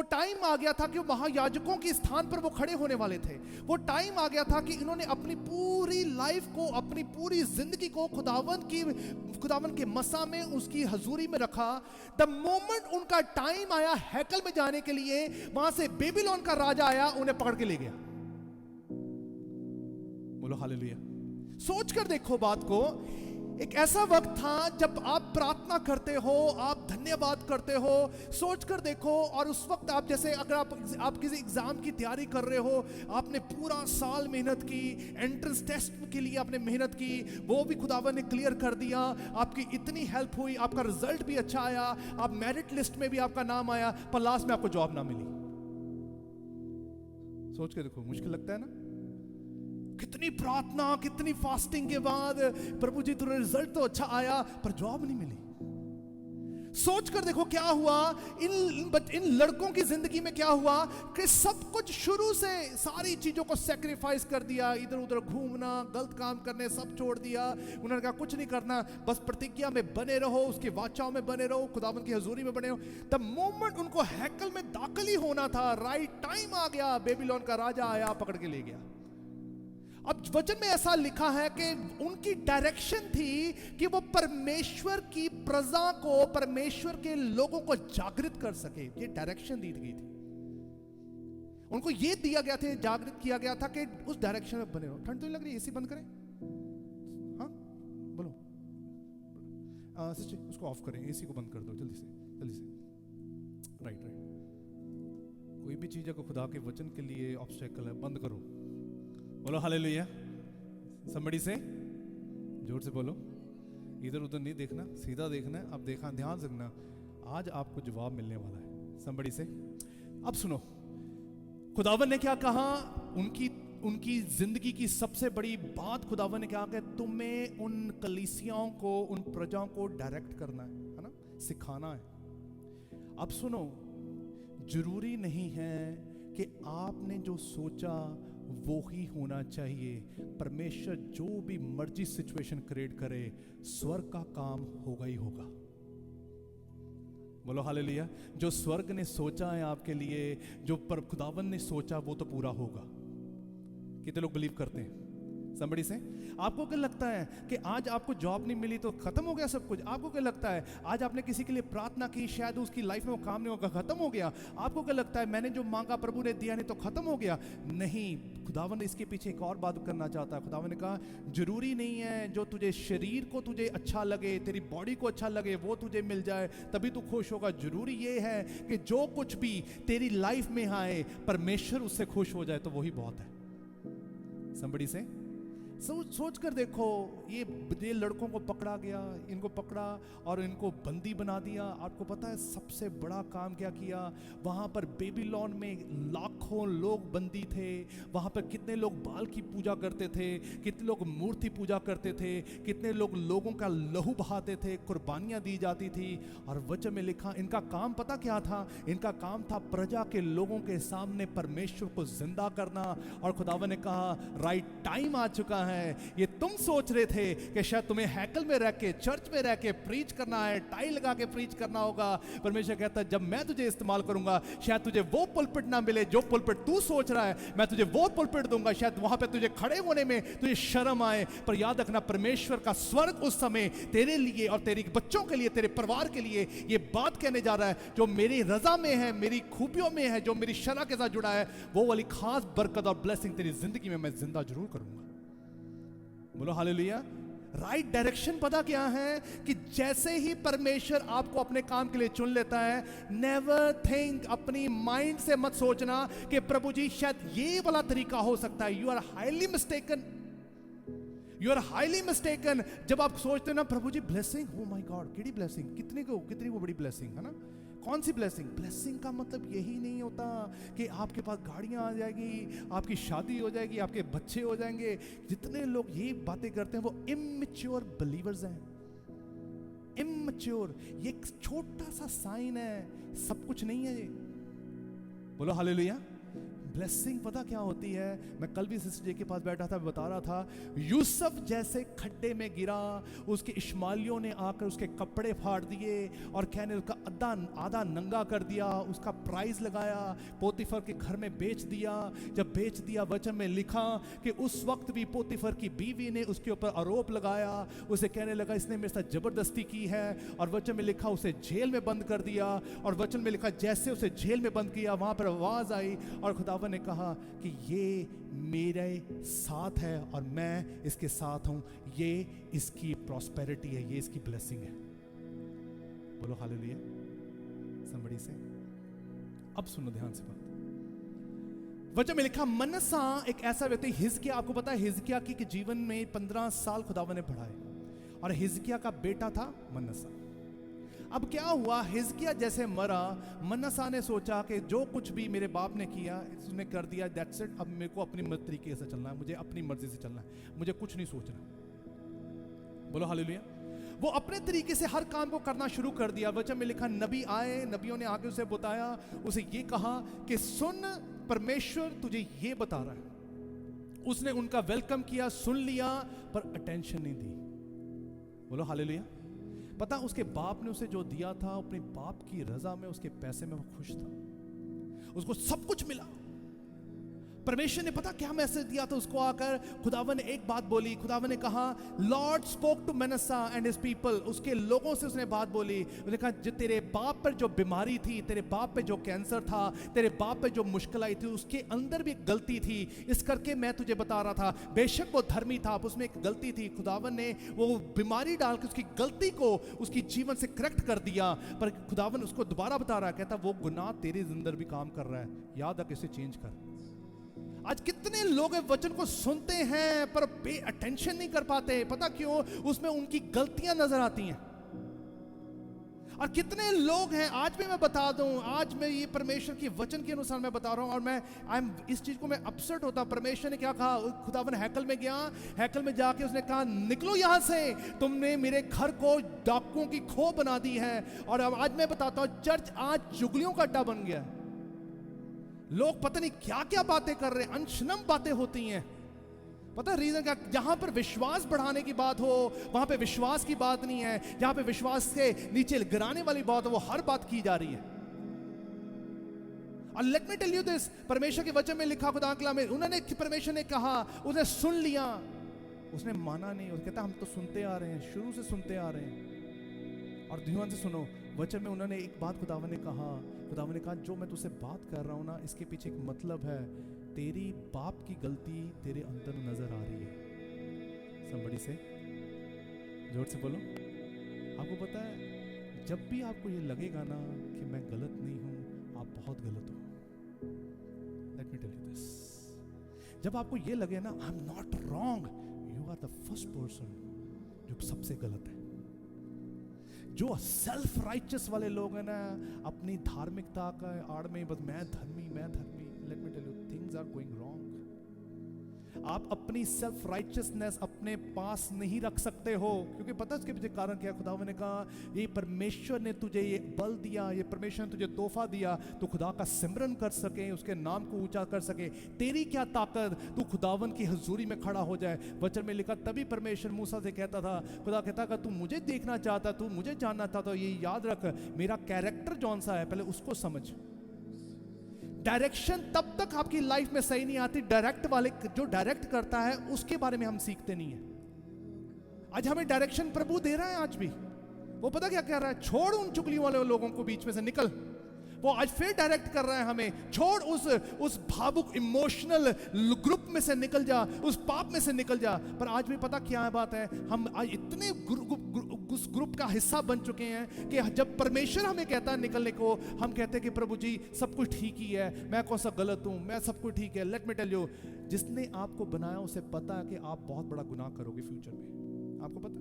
वो टाइम आ गया था कि महायाजकों के स्थान पर वो खड़े होने वाले थे। वो टाइम आ गया था कि इन्होंने अपनी पूरी लाइफ को, अपनी पूरी जिंदगी को खुदावन के मसा में, उसकी हजूरी में रखा। द मोमेंट उनका टाइम आया हैकल में जाने के लिए, वहां से बेबीलोन का राजा आया, उन्हें पकड़ के ले गया। बोलो हालेलुया। सोच कर देखो बात को। एक ऐसा वक्त था जब आप प्रार्थना करते हो, आप धन्यवाद करते हो, सोच कर देखो। और उस वक्त आप जैसे अगर आप किसी एग्जाम की तैयारी कर रहे हो, आपने पूरा साल मेहनत की, एंट्रेंस टेस्ट के लिए आपने मेहनत की, वो भी खुदावन ने क्लियर कर दिया, आपकी इतनी हेल्प हुई, आपका रिजल्ट भी अच्छा आया, आप मेरिट लिस्ट में भी आपका नाम आया, पर लास्ट में आपको जॉब ना मिली। सोच के देखो, मुश्किल लगता है ना? कितनी प्रार्थना, कितनी फास्टिंग के बाद प्रभु जी तुम्हारा रिजल्ट तो अच्छा आया, पर जॉब नहीं मिली। सोच कर देखो क्या हुआ इन लड़कों की जिंदगी में। क्या हुआ कि सब कुछ शुरू से सारी चीजों को सैक्रिफाइस कर दिया, इधर उधर घूमना, गलत काम करने सब छोड़ दिया। उन्होंने कहा कुछ नहीं करना, बस प्रतिज्ञा में बने रहो, उसकी वाचाओं में बने रहो, खुदावन की हजूरी में बने रहो। द मोमेंट उनको हैकल में दाखिल ही होना था, राइट टाइम आ गया, बेबीलोन का राजा आया, पकड़ के ले गया। अब वचन में ऐसा लिखा है कि उनकी डायरेक्शन थी कि वो परमेश्वर की प्रजा को, परमेश्वर के लोगों को जागृत कर सके। ये डायरेक्शन दी गई थी उनको, ये दिया गया था, जागृत किया गया था कि उस डायरेक्शन में बने रहो। ठंड तो नहीं लग रही? एसी बंद करें? हाँ बोलो सिस्टर, उसको ऑफ करें, एसी को बंद कर दो जल्दी से, जल्दी से। राइट। कोई भी चीज अगर खुदा के वचन के लिए ऑब्स्टेकल है, बंद करो। बोलो हालेलुया। समबडी से जोर से बोलो। इधर उधर नहीं देखना, सीधा देखना है। अब देखा, ध्यान से देखना, आज आपको जवाब मिलने वाला है। समबडी से। अब सुनो, खुदावन ने क्या कहा, उनकी जिंदगी की सबसे बड़ी बात खुदावन ने कहा कि तुम्हें उन कलीसियाओं को, उन प्रजाओं को डायरेक्ट करना है ना, सिखाना है। अब सुनो, जरूरी नहीं है कि आपने जो सोचा वो ही होना चाहिए। परमेश्वर जो भी मर्जी सिचुएशन क्रिएट करे, स्वर्ग का काम होगा ही होगा। बोलो हालेलुया। जो स्वर्ग ने सोचा है आपके लिए, जो खुदावन ने सोचा, वो तो पूरा होगा। कितने लोग बिलीव करते हैं? समबड़ी से। आपको क्या लगता है कि आज आपको जॉब नहीं मिली तो खत्म हो गया सब कुछ? आपको क्या लगता है आज आपने किसी के लिए प्रार्थना की, शायद उसकी लाइफ में वो काम नहीं होगा, खत्म हो गया? आपको क्या लगता है मैंने जो मांगा प्रभु ने दिया नहीं तो खत्म हो गया? नहीं, खुदावन ने इसके पीछे एक और बात करना चाहता है। खुदावन ने कहा जरूरी नहीं है जो तुझे शरीर को तुझे अच्छा लगे, तेरी बॉडी को अच्छा लगे, वो तुझे मिल जाए तभी तू खुश होगा। जरूरी ये है कि जो कुछ भी तेरी लाइफ में आए, परमेश्वर उससे खुश हो जाए तो वही बहुत है। समबड़ी से सोच कर देखो, ये लड़कों को पकड़ा गया, इनको पकड़ा और इनको बंदी बना दिया। आपको पता है सबसे बड़ा काम क्या किया? वहां पर बेबीलोन में लाखों लोग बंदी थे। वहां पर कितने लोग बाल की पूजा करते थे, कितने लोग मूर्ति पूजा करते थे, कितने लोग लोगों का लहू बहाते थे, कुर्बानियां दी जाती थी। और वचन में लिखा, इनका काम पता क्या था? इनका काम था प्रजा के लोगों के सामने परमेश्वर को जिंदा करना। और खुदावन ने कहा राइट टाइम आ चुका है। ये तुम सोच रहे थे कि शायद तुम्हें हैकल में रह के, चर्च में रह के प्रीच करना है, टाई लगा के प्रीच करना होगा। परमेश्वर कहता है जब मैं तुझे इस्तेमाल करूंगा, शायद तुझे वो पुलपिट ना मिले जो पुलपिट तू सोच रहा है, मैं तुझे वो पुलपिट दूंगा, शायद वहां पे तुझे खड़े होने में तुझे शर्म आए। पर याद रखना, परमेश्वर का स्वर्ग उस समय तेरे लिए और तेरे बच्चों के लिए, तेरे परिवार के लिए ये बात कहने जा रहा है, जो मेरी रजा में है, मेरी खूबियों में है, जो मेरी शरा के साथ जुड़ा है, वो वाली खास बरकत और ब्लेसिंग तेरी जिंदगी में मैं जिंदा जरूर करूंगा। बोलो हालेलुया। राइट डायरेक्शन पता क्या है कि जैसे ही परमेश्वर आपको अपने काम के लिए चुन लेता है, नेवर थिंक, अपनी माइंड से मत सोचना कि प्रभु जी शायद ये वाला तरीका हो सकता है। You are highly mistaken, you are highly mistaken. जब आप सोचते हो ना प्रभु जी ब्लेसिंग, ओ माय गॉड कितनी ब्लेसिंग, कितनी वो बड़ी ब्लेसिंग है ना। कौन सी ब्लेसिंग? ब्लेसिंग का मतलब यही नहीं होता कि आपके पास गाड़ियां आ जाएगी, आपकी शादी हो जाएगी, आपके बच्चे हो जाएंगे। जितने लोग ये बातें करते हैं वो इमैच्योर बिलीवर्स हैं। इमैच्योर, ये एक छोटा सा साइन है, सब कुछ नहीं है ये। बोलो हालेलुया। ब्लेसिंग पता क्या होती है? मैं कल भी सिस्टर जी के पास बैठा था, बता रहा था, यूसुफ जैसे खड्डे में गिरा, उसके इश्माइलियों ने आकर उसके कपड़े फाड़ दिए और कहने उसका आधा नंगा कर दिया, उसका प्राइस लगाया, पोतीफर के घर में बेच दिया। जब बेच दिया, वचन में लिखा कि उस वक्त भी पोतीफर की बीवी ने उसके ऊपर आरोप लगाया, उसे कहने लगा इसने मेरे साथ जबरदस्ती की है, और वचन में लिखा उसे जेल में बंद कर दिया। और वचन में लिखा जैसे उसे जेल में बंद किया, वहां पर आवाज आई और खुदावन ने कहा कि ये मेरे साथ है और मैं इसके साथ हूं, ये इसकी प्रॉस्पेरिटी है, ये इसकी ब्लेसिंग है। बोलो हालेलुया somebody से। अब सुनो ध्यान से बात। वचन में लिखा मनसा एक ऐसा व्यक्ति, हिजकिया, आपको पता है हिजकिया के जीवन में 15 साल खुदावन ने बढ़ाए, और हिजकिया का बेटा था मनसा। अब क्या हुआ, हिजकिया जैसे मरा, मनसा ने सोचा कि जो कुछ भी मेरे बाप ने किया उसने कर दिया, दैट्स इट, अब मेरे को अपनी तरीके से चलना है, मुझे अपनी मर्जी से चलना है, मुझे कुछ नहीं सोचना। बोलो हालेलुया। वो अपने तरीके से हर काम को करना शुरू कर दिया। वचन में लिखा नबी आए, नबियों ने आगे उसे बताया, उसे ये कहा कि सुन, परमेश्वर तुझे ये बता रहा है। उसने उनका वेलकम किया, सुन लिया, पर अटेंशन नहीं दी। बोलो हालेलुया। पता उसके बाप ने उसे जो दिया था, अपने बाप की रजा में, उसके पैसे में वो खुश था, उसको सब कुछ मिला। परमेश्वर ने पता क्या मैसेज दिया था उसको आकर? खुदावन ने एक बात बोली, खुदावन ने कहा Lord spoke to Manasseh and his people, उसके लोगों से उसने बात बोली। उसने कहा जो तेरे बाप पर जो बीमारी थी, तेरे बाप पे जो कैंसर था, तेरे बाप पे जो मुश्किल आई थी, उसके अंदर भी एक गलती थी, इस करके मैं तुझे बता रहा था। बेशक वो धर्मी था, उसमें एक गलती थी, खुदावन ने वो बीमारी डाल के उसकी गलती को उसकी जीवन से करेक्ट कर दिया, पर खुदावन उसको दोबारा बता रहा है, कहता वो गुनाह तेरे अंदर भी काम कर रहा है, याद रख इसे चेंज कर। आज कितने लोग वचन को सुनते हैं पर पे अटेंशन नहीं कर पाते, पता क्यों? उसमें उनकी गलतियां नजर आती हैं। और कितने लोग हैं, आज भी मैं बता दूं, आज मैं ये परमेश्वर की वचन के अनुसार मैं बता रहा हूं, और मैं इस चीज को मैं अपसेट होता। परमेश्वर ने क्या कहा? खुदावन हैकल में गया, हैकल में जाके उसने कहा निकलो यहां से, तुमने मेरे घर को डाकुओं की खो बना दी है। और अब आज मैं बताता हूं, चर्च आज चुगलियों का अड्डा बन गया। लोग पता नहीं क्या क्या बातें कर रहे हैं, अनशनम बातें होती हैं। पता रीजन क्या? जहां पर विश्वास बढ़ाने की बात हो वहां पे विश्वास की बात नहीं है, जहां पे विश्वास से नीचे गिराने वाली बात हो वो हर बात की जा रही है। और let me tell you this, परमेश्वर के वचन में लिखा, खुदा कलाम में उन्होंने, परमेश्वर ने कहा, उसने सुन लिया, उसने माना नहीं। उसने कहता हम तो सुनते आ रहे हैं, शुरू से सुनते आ रहे हैं। और ध्यान से सुनो, वचन में उन्होंने एक बात खुदावन ने कहा, खुदावन ने कहा जो मैं तुझसे बात कर रहा हूं ना, इसके पीछे एक मतलब है, तेरी बाप की गलती तेरे अंदर नजर आ रही है। somebody से जोर से बोलो। आपको पता है, जब भी आपको ये लगेगा ना कि मैं गलत नहीं हूं, आप बहुत गलत हो। Let me tell you this, जब आपको ये लगे ना I am not wrong, you are the first person जो सबसे गलत है। जो सेल्फ राइचस वाले लोग हैं ना, अपनी धार्मिकता का आड़ में बस मैं धर्मी, let me tell you, things are going wrong. आप अपनी सेल्फ राइचसनेस अपने पास नहीं रख सकते हो, क्योंकि पता है उसके पीछे कारण क्या? खुदावन ने कहा ये परमेश्वर ने तुझे ये बल दिया, ये परमेश्वर ने तुझे तोहफा दिया, तो खुदा का सिमरन कर सके, उसके नाम को ऊंचा कर सके। तेरी क्या ताकत, तू खुदावन की हजूरी में खड़ा हो जाए। वचन में लिखा, तभी परमेश्वर मूसा से कहता था, खुदा कहता था तू मुझे देखना चाहता, तू मुझे जानना चाहता, ये याद रख मेरा कैरेक्टर कौन सा है, पहले उसको समझ। डायरेक्शन तब तक आपकी लाइफ में सही नहीं आती, डायरेक्ट वाले जो डायरेक्ट करता है उसके बारे में हम सीखते नहीं है। आज हमें डायरेक्शन प्रभु दे रहा है, आज भी वो पता क्या कह रहा है? छोड़ उन चुगलियों वाले लोगों को, बीच में से निकल। वो आज फिर डायरेक्ट कर रहा है हमें, छोड़ उस भावुक इमोशनल ग्रुप में से निकल जा, उस पाप में से निकल जा। पर आज भी पता क्या है बात है, हम आज इतने उस ग्रुप का हिस्सा बन चुके हैं कि जब परमेश्वर हमें कहता है निकलने को, हम कहते हैं कि प्रभु जी सब कुछ ठीक ही है, मैं कौन सा गलत हूं, मैं सब कुछ ठीक है। लेट मी टेल यू, जिसने आपको बनाया उसे पता है कि आप बहुत बड़ा गुनाह करोगे फ्यूचर में, आपको पता।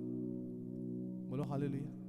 बोलो हालेलुया।